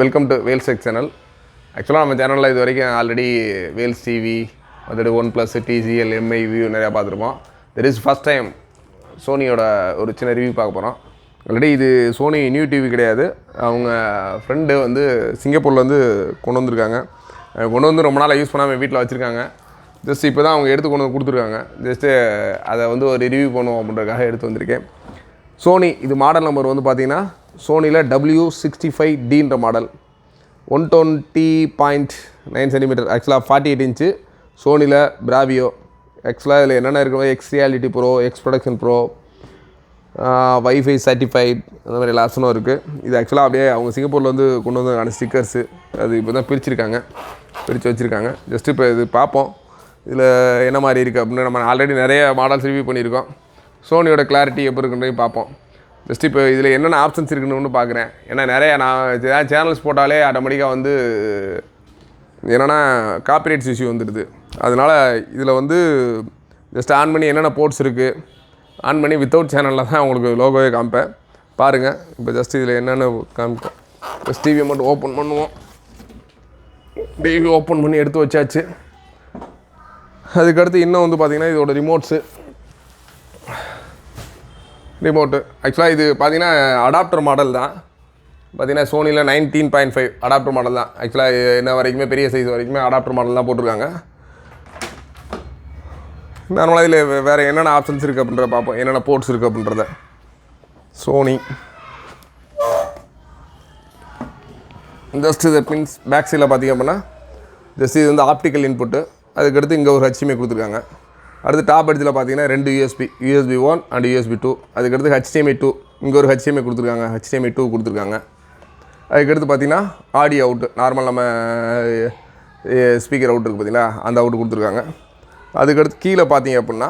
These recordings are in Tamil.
Welcome to Vels tech channel. ஆக்சுவலாக நம்ம சேனலில் இது வரைக்கும் ஆல்ரெடி வேல்ஸ் டிவி வந்துட்டு OnePlus TCL MI வியூ நிறையா பார்த்துருப்போம். தெர் இஸ் ஃபஸ்ட் டைம் சோனியோட ஒரு சின்ன ரிவ்யூ பார்க்க போகிறோம். ஆல்ரெடி இது சோனி நியூ டிவி கிடையாது. அவங்க ஃப்ரெண்டு வந்து சிங்கப்பூர்லேருந்து கொண்டு வந்திருக்காங்க. கொண்டு வந்து ரொம்ப நாளாக யூஸ் பண்ணாமல் வீட்டில் வச்சுருக்காங்க. ஜஸ்ட் இப்போ தான் அவங்க எடுத்து கொண்டு வந்து கொடுத்துருக்காங்க. ஜஸ்ட்டு அதை வந்து ஒரு ரிவ்யூ பண்ணுவோம் அப்படின்றதுக்காக எடுத்து வந்திருக்கேன். சோனி இது மாடல் நம்பர் வந்து பார்த்திங்கன்னா சோனியில் W65Dன்ற மாடல் 120.9 சென்டிமீட்டர், ஆக்சுவலாக 48 இன்ச்சு. சோனியில் பிராவியோ. ஆக்சுவலாக இதில் என்னென்ன இருக்குது, X reality bro, X production bro, wifi certified, அந்த மாதிரி எல்லா ஆப்ஷனும் இருக்குது. இது ஆக்சுவலாக அப்படியே அவங்க சிங்கப்பூரில் வந்து கொண்டு வந்த ஸ்டிக்கர்ஸு அது இப்போ தான் பிரித்து வச்சுருக்காங்க. ஜஸ்ட்டு இப்போ இது பார்ப்போம் இதில் என்ன மாதிரி இருக்குது அப்படின்னு. நம்ம ஆல்ரெடி நிறைய மாடல்ஸ் ரிவ்யூ பண்ணியிருக்கோம். சோனியோட கிளாரிட்டி எப்படி இருக்குன்றதையும் பார்ப்போம். ஜஸ்ட் இப்போ இதில் என்னென்ன ஆப்ஷன்ஸ் இருக்குன்னு பார்க்குறேன். ஏன்னா நிறைய நான் சேனல்ஸ் போட்டாலே ஆட்டோமேட்டிக்காக வந்து என்னென்னா காப்பிரைட்ஸ் இஷ்யூ வந்துடுது. அதனால் இதில் வந்து ஜஸ்ட் ஆன் பண்ணி என்னென்ன போர்ட்ஸ் இருக்குது ஆன் பண்ணி வித்தவுட் சேனலில் தான் உங்களுக்கு லோகோவே காமிப்பேன். பாருங்கள். இப்போ ஜஸ்ட் இதில் என்னென்ன காமிப்போம். ஜஸ்ட் டிவியை மட்டும் ஓப்பன் பண்ணுவோம். டிவி ஓப்பன் பண்ணி எடுத்து வச்சாச்சு. அதுக்கடுத்து இன்னும் வந்து பார்த்திங்கன்னா இதோட ரிமோட்டு ஆக்சுவலாக இது பார்த்திங்கன்னா அடாப்டர் மாடல் தான். பார்த்திங்கன்னா சோனியில் 19.5 அடாப்டர் மாடல் தான். ஆக்சுவலாக என்ன வரைக்குமே பெரிய சைஸ் வரைக்குமே அடாப்டர் மாடல் தான் போட்டிருக்காங்க. நார்மலாக இதில் வேறு என்னென்ன ஆப்ஷன்ஸ் இருக்குது அப்படின்றத பார்ப்போம், என்னென்ன போர்ட்ஸ் இருக்குது அப்படின்றத. சோனி ஜஸ்ட் இது பின்ஸ் பேக் சைடில் பார்த்திங்க அப்படின்னா ஜஸ்ட் இது வந்து ஆப்டிக்கல் இன்புட்டு. அதுக்கடுத்து இங்கே ஒரு HDMI கொடுத்துருக்காங்க. அடுத்து டாப் எட்ஜில் பார்த்தீங்கன்னா 2 USB 1 அண்ட் USB 2. அதுக்கடுத்து HDMI 2, இங்கே ஒரு HDMI கொடுத்துருக்காங்க, HDMI 2 கொடுத்துருக்காங்க. அதுக்கடுத்து பார்த்தீங்கன்னா ஆடியோ அவுட்டு, நார்மல் நம்ம ஸ்பீக்கர் அவுட் இருக்குது பார்த்தீங்களா, அந்த அவுட்டு கொடுத்துருக்காங்க. அதுக்கடுத்து கீழே பார்த்தீங்க அப்படின்னா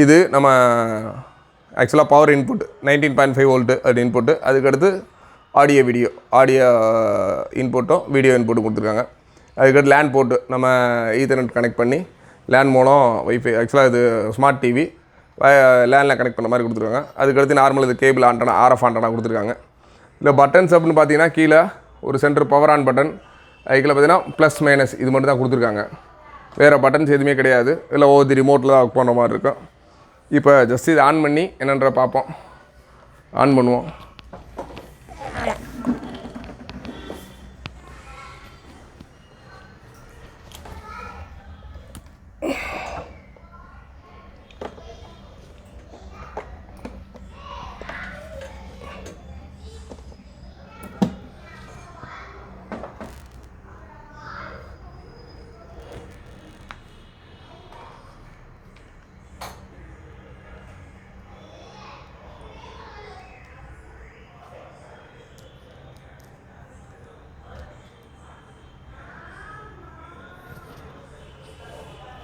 இது நம்ம ஆக்சுவலாக பவர் இன்புட் 19.5 வோல்ட்டு அது இன்புட்டு. அதுக்கடுத்து ஆடியோ இன்புட்டும் வீடியோ இன்புட்டும் கொடுத்துருக்காங்க. அதுக்கடுத்து லேண்ட் போர்ட்டு நம்ம ஈத்தர்நெட் கனெக்ட் பண்ணி லேண்ட் மூலம் வைஃபை, ஆக்சுவலாக இது ஸ்மார்ட் டிவி லேண்டில் கனெக்ட் பண்ண மாதிரி கொடுத்துருக்காங்க. அதுக்கடுத்து நார்மல் இது கேபிள் ஆண்டனா, RF ஆண்டனா கொடுத்துருக்காங்க. இல்லை பட்டன்ஸ் அப்படின்னு பார்த்தீங்கன்னா கீழே ஒரு சென்டர் பவர் ஆன் பட்டன், அதுக்குள்ள பார்த்தீங்கன்னா ப்ளஸ் மைனஸ் இது மட்டும் தான் கொடுத்துருக்காங்க. வேறு பட்டன்ஸ் எதுவுமே கிடையாது. இல்லை ஒவ்வொரு ரிமோட்டில் தான் ஒர்க் பண்ணுற மாதிரி இருக்கும். இப்போ ஜஸ்ட் இது ஆன் பண்ணி என்னென்ற பார்ப்போம். ஆன் பண்ணுவோம்.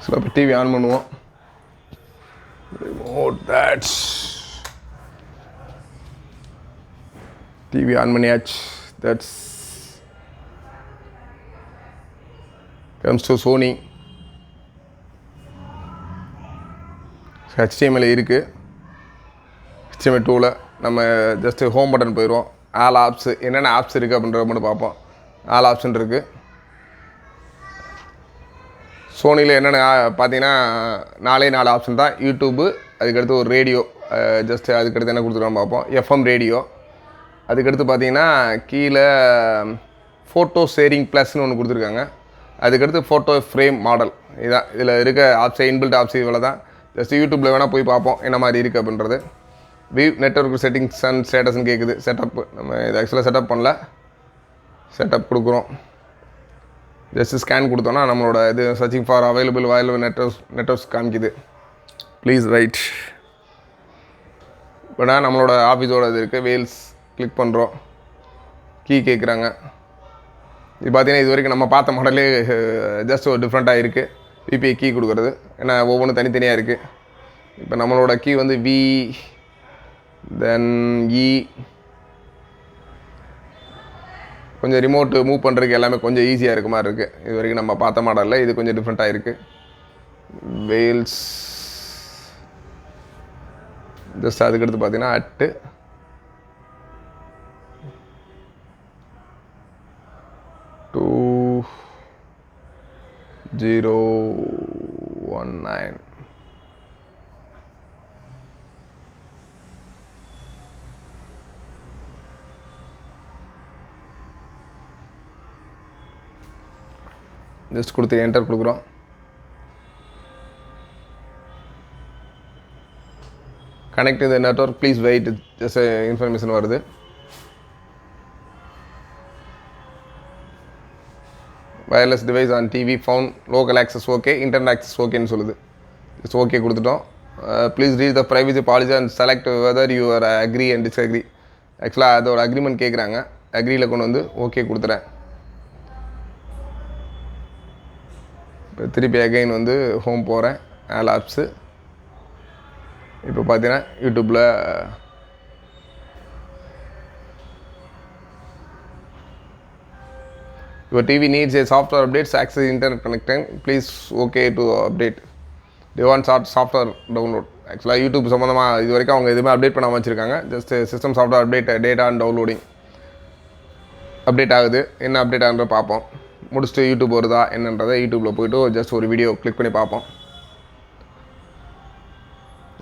ஸோ இப்போ டிவி ஆன் பண்ணுவோம். ரிமோட் தட்ஸ் டிவி ஆன் பண்ணியாச்சு. That's comes to Sony. HDMI இருக்குது. HDMI 2ல் நம்ம ஜஸ்ட்டு ஹோம் பட்டன் போயிடுவோம். ஆல் ஆப்ஸு என்னென்ன ஆப்ஸ் இருக்குது அப்படின்றத மட்டும் பார்ப்போம். ஆல் ஆப்ஷன் இருக்குது. சோனியில் என்னென்ன பார்த்தீங்கன்னா 4 ஆப்ஷன் தான். யூடியூப்பு, அதுக்கடுத்து ஒரு ரேடியோ, ஜஸ்ட்டு அதுக்கடுத்து என்ன கொடுத்துருக்கான்னு பார்ப்போம். FM radio. அதுக்கடுத்து பார்த்தீங்கன்னா கீழே ஃபோட்டோ ஷேரிங் ப்ளஸ்ன்னு ஒன்று கொடுத்துருக்காங்க. அதுக்கடுத்து ஃபோட்டோ ஃப்ரேம் மாடல். இதுதான் இதில் இருக்க ஆப்ஷன், இன்பில்ட் ஆப்ஷன் இவ்வளோ தான். ஜஸ்ட்டு யூடியூப்பில் வேணால் போய் பார்ப்போம் என்ன மாதிரி இருக்குது அப்படின்றது. வியூ நெட்வொர்க் செட்டிங்ஸ் அண்ட் ஸ்டேட்டஸ்ன்னு கேட்குது. செட்டப் நம்ம இது ஆக்சுவலாக செட்டப் பண்ணல, செட்டப் கொடுக்குறோம். ஜஸ்ட்டு ஸ்கேன் கொடுத்தோன்னா நம்மளோட இது சர்ச்சிங் ஃபார் அவைலபிள் நெட்வொர்க்ஸ் காமிக்குது. Please write. இப்போ நம்மளோட ஆஃபீஸோட இது இருக்குது. வேல்ஸ் கிளிக் பண்ணுறோம். கீ கேட்குறாங்க. இது பார்த்தீங்கன்னா இது வரைக்கும் நம்ம பார்த்த மாடலே ஜஸ்ட் ஒரு டிஃப்ரெண்ட்டாக இருக்குது. VPI கீ கொடுக்குறது, ஏன்னா ஒவ்வொன்றும் தனித்தனியாக இருக்குது. இப்போ நம்மளோட கீ வந்து V தென் E. கொஞ்சம் ரிமோட்டு மூவ் பண்ணுறதுக்கு எல்லாமே கொஞ்சம் ஈஸியாக இருக்க மாதிரி இருக்குது. இது வரைக்கும் நம்ம பார்த்த மாடலில் இது கொஞ்சம் டிஃப்ரெண்ட்டாக இருக்குது. வேல்ஸ் ஜஸ்ட் அதுக்கடுத்து பார்த்தீங்கன்னா @ 2019. ஜஸ்ட் கொடுத்து என்டர் கொடுக்குறோம். Connect the network please wait, just information வருது. Wireless device on TV found, local access okay, internet access ஓகேன்னு சொல்லுது. ஜஸ்ட் ஓகே கொடுத்துட்டோம். Please read the privacy policy and select whether you are agree and disagree. ஆக்சுவலாக அதோட அக்ரிமெண்ட் கேட்குறாங்க. அக்ரியில் கொண்டு வந்து ஓகே கொடுத்துறேன். இப்போ திருப்பி அகைன் வந்து ஹோம் போகிறேன், ஆல் ஆப்ஸு. இப்போ பார்த்தீங்கன்னா யூடியூப்பில் your TV needs a software updates, access internet connecting, please okay to update. They want software download. ஆக்சுவலாக யூடியூப் சம்மந்தமாக இது வரைக்கும் அவங்க எதுவுமே அப்டேட் பண்ணாமல் வச்சுருக்காங்க. Just system software update, data and downloading update ஆகுது. என்ன அப்டேட் ஆகுன்றதை பார்ப்போம். முடிச்சுட்டு யூடியூப் வருதா என்னன்றதை யூடியூப்பில் போய்ட்டு ஜஸ்ட் ஒரு வீடியோ கிளிக் பண்ணி பார்ப்போம்.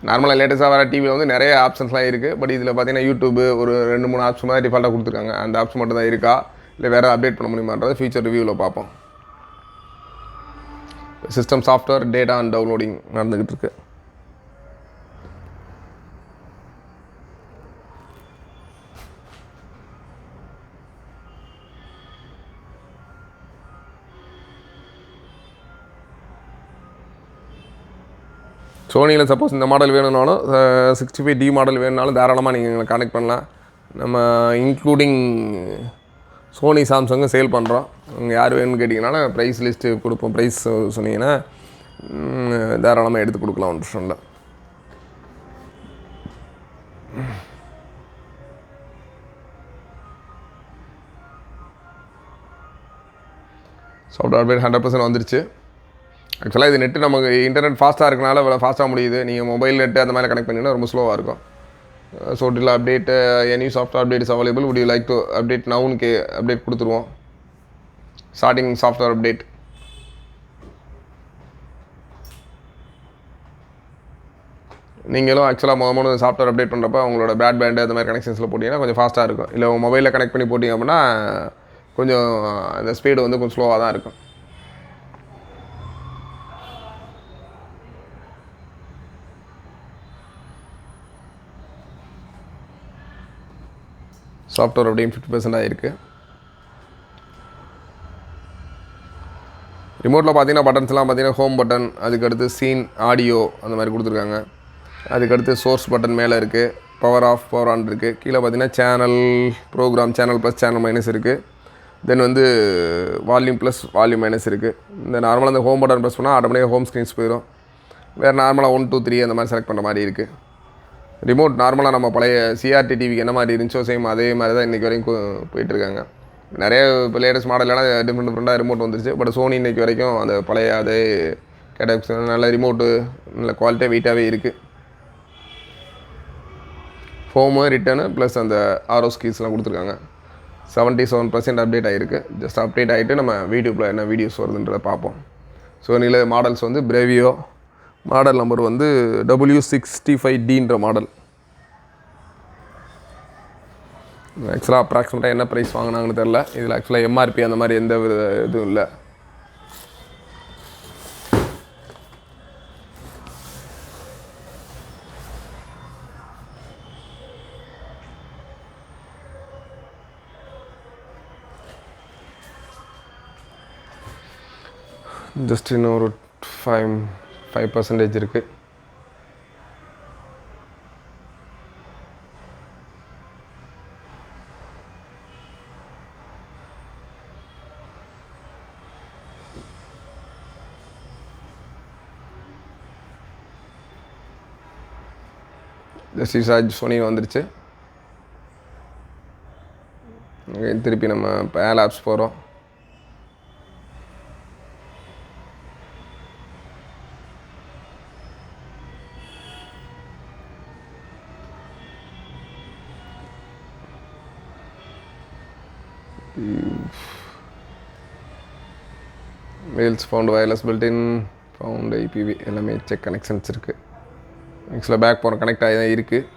நார்மலாக லேட்டஸ்ட்டாக வர டிவியில் வந்து நிறைய ஆப்ஷன்ஸ்லாம் இருக்குது. பட் இதில் பார்த்தீங்கன்னா யூடியூப் ஒரு 2-3 ஆப்ஷன் மாதிரி டிஃபால்ட்டாக கொடுத்துருக்காங்க. அந்த ஆப்ஷன் மட்டும் தான் இருக்கா, இல்லை வேறு அப்டேட் பண்ண முடியுமான்றதை ஃபியூச்சர் ரிவ்யூவில் பார்ப்போம். System software data and downloading நடந்துக்கிட்டு இருக்கு. சோனியில் சப்போஸ் இந்த மாடல் வேணும்னாலும் 65D மாடல் வேணுனாலும் தாராளமாக நீங்கள் எங்களை கான்டெக்ட் பண்ணலாம். நம்ம இன்க்ளூடிங் சோனி சாம்சங்கும் சேல் பண்ணுறோம். நீங்கள் யார் வேணும்னு கேட்டிங்கனாலும் ப்ரைஸ் லிஸ்ட்டு கொடுப்போம். ப்ரைஸ் சொன்னீங்கன்னா தாராளமாக எடுத்து கொடுக்கலாம், ஒன்று பிரச்சனை இல்லை. சாஃப்ட்வேர் அப்டேட் 100% வந்துருச்சு. ஆக்சுவலாக இது நெட்டு நமக்கு இன்டர்நெட் ஃபாஸ்ட்டாக இருக்கனால இவ்வளோ ஃபாஸ்ட்டாக முடியுது. நீங்கள் மொபைல் நெட்டு அந்த மாதிரி கனெக்ட் பண்ணிங்கன்னா ரொம்ப ஸ்லோவாக இருக்கும். So till update any software update is available, would you like to update நவுன்னு அப்டேட் கொடுத்துருவோம். Starting software update. நீங்களும் ஆக்சுவலாக முதல்ல சாஃப்ட்வேர் அப்டேட் பண்ணுறப்ப உங்களோட ப்ராட்பேண்டு அந்த மாதிரி கனெக்ஷன்ஸில் போட்டிங்கன்னா கொஞ்சம் ஃபாஸ்ட்டாக இருக்கும். இல்லை உங்கள் மொபைலில் கனெக்ட் பண்ணி போட்டிங்க அப்படின்னா கொஞ்சம் அந்த ஸ்பீடு வந்து கொஞ்சம் ஸ்லோவாக தான் இருக்கும். சாஃப்ட்வேர் அப்படியும் 50% ஆகிருக்கு. ரிமோட்டில் பார்த்தீங்கன்னா பட்டன்ஸ்லாம் பார்த்தீங்கன்னா ஹோம் பட்டன், அதுக்கடுத்து சீன், ஆடியோ அந்த மாதிரி கொடுத்துருக்காங்க. அதுக்கடுத்து சோர்ஸ் பட்டன் மேலே இருக்குது, பவர் ஆஃப் பவர் ஆன் இருக்குது. கீழே பார்த்தீங்கன்னா channel programme, channel plus channel minus இருக்குது. தென் வந்து வால்யூம் ப்ளஸ் வால்யூம் மைனஸ் இருக்குது. இந்த நார்மலாக அந்த ஹோம் பட்டன் ப்ரெஸ் பண்ணால் ஆட்டோமேட்டிக்காக ஹோம் ஸ்க்ரீன்ஸ் போயிடும். வேறு நார்மலாக 1 2 3 அந்த மாதிரி செலக்ட் பண்ணுற மாதிரி இருக்குது. ரிமோட் நார்மலாக நம்ம பழைய சிஆர்டி டிவிக்கு என்ன மாதிரி இருந்துச்சோ சேம் அதே மாதிரி தான் இன்றைக்கி வரைக்கும் போயிட்டுருக்காங்க. நிறைய இப்போ லேட்டஸ்ட் மாடல்லாம் டிஃப்ரெண்ட்டாக ரிமோட் வந்துருச்சு. பட் சோனி இன்றைக்கி வரைக்கும் அந்த பழைய அதே கேட்டப்ஸ் நல்ல ரிமோட்டு, நல்ல குவாலிட்டியாக வெயிட்டாகவே இருக்குது. ஹோமு, ரிட்டர்னு ப்ளஸ் அந்த ஆரோ ஸ்கீஸ்லாம் கொடுத்துருக்காங்க. 77% அப்டேட் ஆகிருக்கு. ஜஸ்ட் அப்டேட் ஆகிட்டு நம்ம யூடியூப்பில் என்ன வீடியோஸ் வருதுன்றதை பார்ப்போம். சோனியில் மாடல்ஸ் வந்து பிரேவியோ, மாடல் நம்பர் வந்து W65Dன்ற மாடல். ஆக்சுவலாக அப்ராக்சிமேட்டாக என்ன ப்ரைஸ் வாங்கினாங்கன்னு தெரில. இதில் ஆக்சுவலாக எம்ஆர்பி அந்த மாதிரி எந்த இதுவும் இல்லை. ஜஸ்ட் இன்னும் ஒரு 5% இருக்குது. ஜஸ்ட் சார்ஜ் சோனி வந்துருச்சு. திருப்பி நம்ம இப்போ ஆல் ஆப்ஸ் போகிறோம். வேல்ஸ் found wireless built in found IPV எல்லாமே செக் கனெக்ஷன்ஸ் இருக்குது. ஆக்சுவலாக பேக் போகிற கனெக்ட் ஆகி தான் இருக்குது.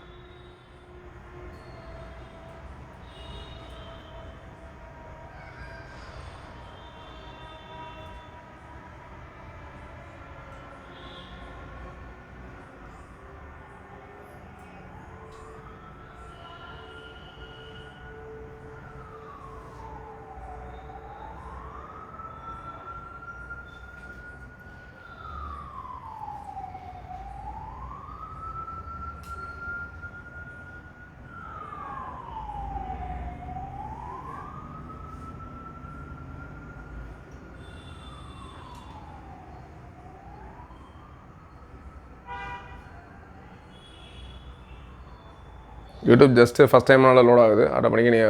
யூடியூப் ஜஸ்ட்டு ஃபஸ்ட் டைம்னால லோட் ஆகுது. ஆட்டோமேட்டிக்காக நீ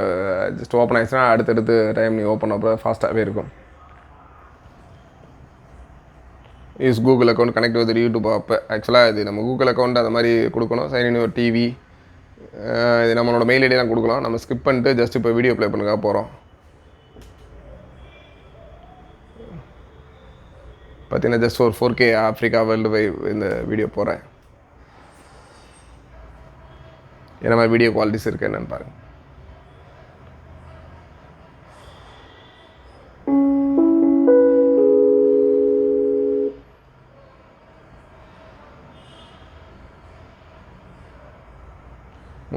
ஜஸ்ட் ஓப்பன் ஆகிடுச்சுன்னா அடுத்தடுத்து டைம் நீ ஓப்பன் அப்புறம் ஃபாஸ்ட்டாகவே இருக்கும். Use Google account connect with YouTube app. ஆக்சுவலாக இது நம்ம கூகுள் அக்கௌண்ட் அது மாதிரி கொடுக்கணும். சைன் ஒரு டிவி இது நம்மளோட மெயில் ஐடியெலாம் கொடுக்கலாம். நம்ம ஸ்கிப் பண்ணிட்டு ஜஸ்ட் இப்போ வீடியோ ப்ளே பண்ணுறதுக்காக போகிறோம். பார்த்தீங்கன்னா ஜஸ்ட் ஒரு 4K ஆஃப்ரிக்கா வேர்ல்டு வைட் இந்த வீடியோ போகிறேன். என்ன மாதிரி வீடியோ குவாலிட்டிஸ் இருக்குது என்னென்னு பாருங்கள்.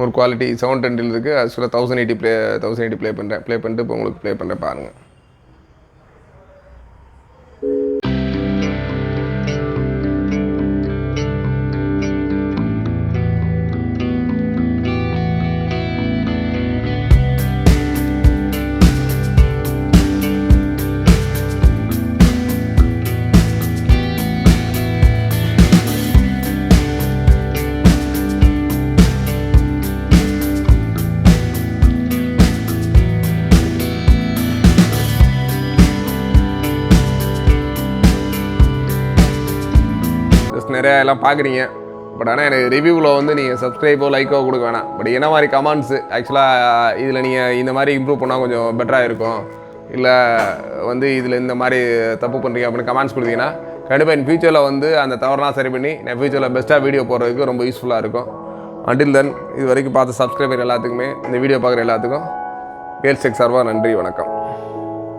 ஒரு குவாலிட்டி 720 இருக்குது. ஆக்சுவலாக 1080 ப்ளே பண்ணிட்டு இப்போ உங்களுக்கு ப்ளே பண்ணுறேன் பாருங்கள். நிறையா எல்லாம் பார்க்குறீங்க. பட் ஆனால் எனக்கு ரிவ்யூவில் வந்து நீங்கள் சப்ஸ்கிரைபோ லைக்கோ கொடுக்க வேணாம். பட் என்ன மாதிரி கமெண்ட்ஸு ஆக்சுவலாக இதில் நீங்கள் இந்த மாதிரி இம்ப்ரூவ் பண்ணால் கொஞ்சம் பெட்டராக இருக்கும், இல்லை வந்து இதில் இந்த மாதிரி தப்பு பண்ணுறீங்க அப்படின்னு கமெண்ட்ஸ் கொடுத்தீங்கன்னா கண்டிப்பாக என் ஃபியூச்சரில் வந்து அந்த தவறுலாம் சரி பண்ணி நான் ஃபியூச்சரில் பெஸ்ட்டாக வீடியோ போடுறதுக்கு ரொம்ப யூஸ்ஃபுல்லாக இருக்கும். அண்டில் தென் இது வரைக்கும் பார்த்த சப்ஸ்கிரைபர் எல்லாத்துக்குமே இந்த வீடியோ பார்க்குற எல்லாத்துக்கும் வேல்ஸ் டெக் சார்பாக நன்றி, வணக்கம்.